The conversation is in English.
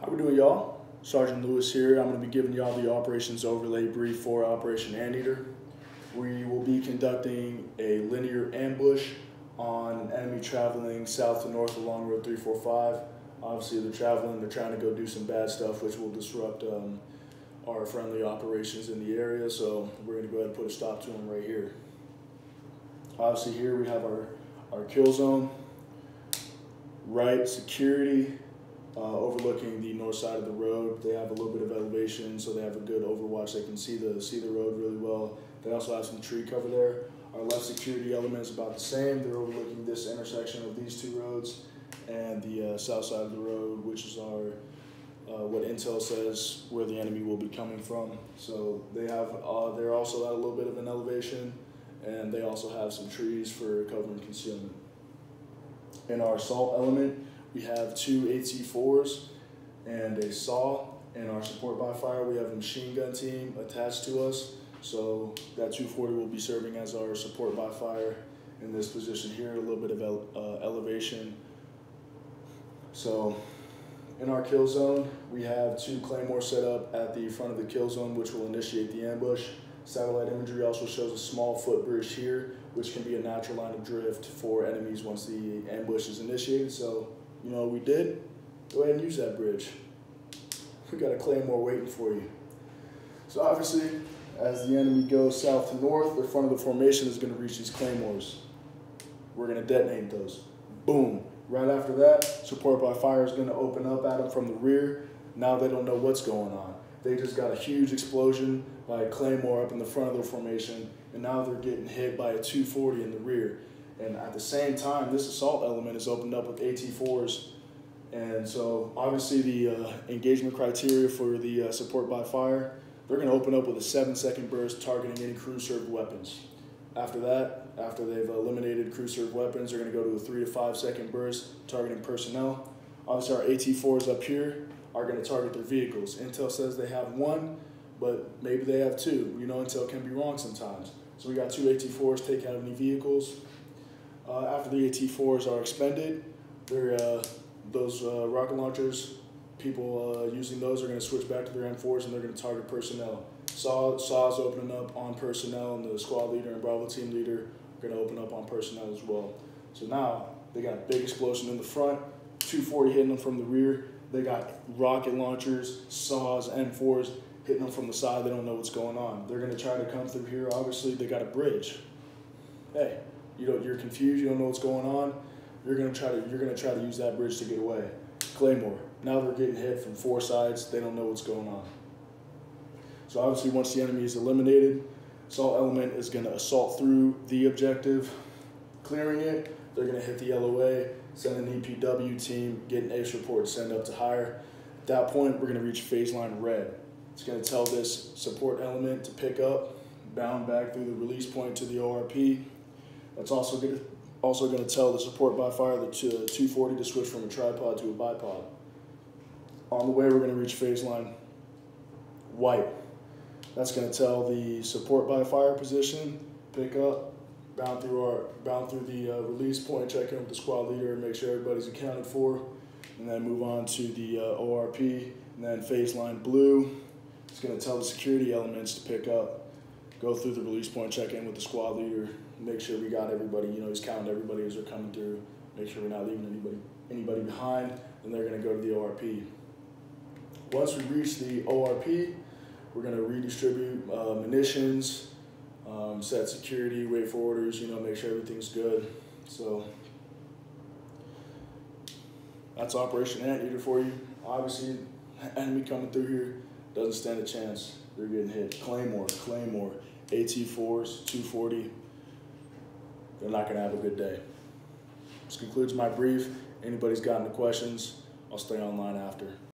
How we doing, y'all? Sergeant Lewis here. I'm going to be giving y'all the operations overlay brief for Operation Anteater. We will be conducting a linear ambush on an enemy traveling south to north along Road 345. Obviously, they're traveling, they're trying to go do some bad stuff, which will disrupt our friendly operations in the area. So we're going to go ahead and put a stop to them right here. Obviously, here we have our kill zone, right security. Overlooking the north side of the road. They have a little bit of elevation, so they have a good overwatch. They can see the road really well. They also have some tree cover there. Our left security element is about the same. They're overlooking this intersection of these two roads and the south side of the road, which is our what intel says where the enemy will be coming from. So they have they're also at a little bit of an elevation, and they also have some trees for cover and concealment. In our assault element, we have two AT-4s and a SAW. In our support by fire, we have a machine gun team attached to us. So that 240 will be serving as our support by fire in this position here, a little bit of elevation. So in our kill zone, we have two Claymores set up at the front of the kill zone, which will initiate the ambush. Satellite imagery also shows a small footbridge here, which can be a natural line of drift for enemies once the ambush is initiated. So you know what we did? Go ahead and use that bridge. We got a Claymore waiting for you. So obviously, as the enemy goes south to north, the front of the formation is going to reach these Claymores. We're going to detonate those. Boom. Right after that, support by fire is going to open up at them from the rear. Now they don't know what's going on. They just got a huge explosion by a Claymore up in the front of their formation, and now they're getting hit by a 240 in the rear. And at the same time, this assault element is opened up with AT-4s. And so obviously the engagement criteria for the support by fire, they're going to open up with a 7-second burst targeting any crew-served weapons. After that, after they've eliminated crew-served weapons, they're going to go to a 3 to 5 second burst targeting personnel. Obviously our AT-4s up here are going to target their vehicles. Intel says they have one, but maybe they have two. You know, Intel can be wrong sometimes. So we got two AT-4s taking out any vehicles. After the AT-4s are expended, those rocket launchers, people using those are going to switch back to their M4s and they're going to target personnel. SAW's opening up on personnel, and the squad leader and Bravo team leader are going to open up on personnel as well. So now they got a big explosion in the front, 240 hitting them from the rear. They got rocket launchers, SAWs, M4s hitting them from the side. They don't know what's going on. They're going to try to come through here. Obviously, they got a bridge. Hey. You're confused, you don't know what's going on, you're gonna try to use that bridge to get away. Claymore. Now they're getting hit from four sides, they don't know what's going on. So obviously once the enemy is eliminated, assault element is gonna assault through the objective, clearing it, they're gonna hit the LOA, send an EPW team, get an ACE report, send up to higher. At that point, we're gonna reach phase line red. It's gonna tell this support element to pick up, bound back through the release point to the ORP. That's also going to tell the support by fire the 240 to switch from a tripod to a bipod. On the way, we're going to reach phase line white. That's going to tell the support by fire position, pick up, bound through the release point, check in with the squad leader, and make sure everybody's accounted for, and then move on to the ORP, and then phase line blue. It's going to tell the security elements to pick up, go through the release point, check in with the squad leader, make sure we got everybody, you know, he's counting everybody as they're coming through, make sure we're not leaving anybody behind, and they're going to go to the ORP. Once we reach the ORP, we're going to redistribute munitions, set security, wait for orders, you know, make sure everything's good. So that's Operation Anteater for you. Obviously, enemy coming through here doesn't stand a chance. They're getting hit. Claymore, AT-4s, 240. They're not going to have a good day. This concludes my brief. Anybody's got any questions, I'll stay online after.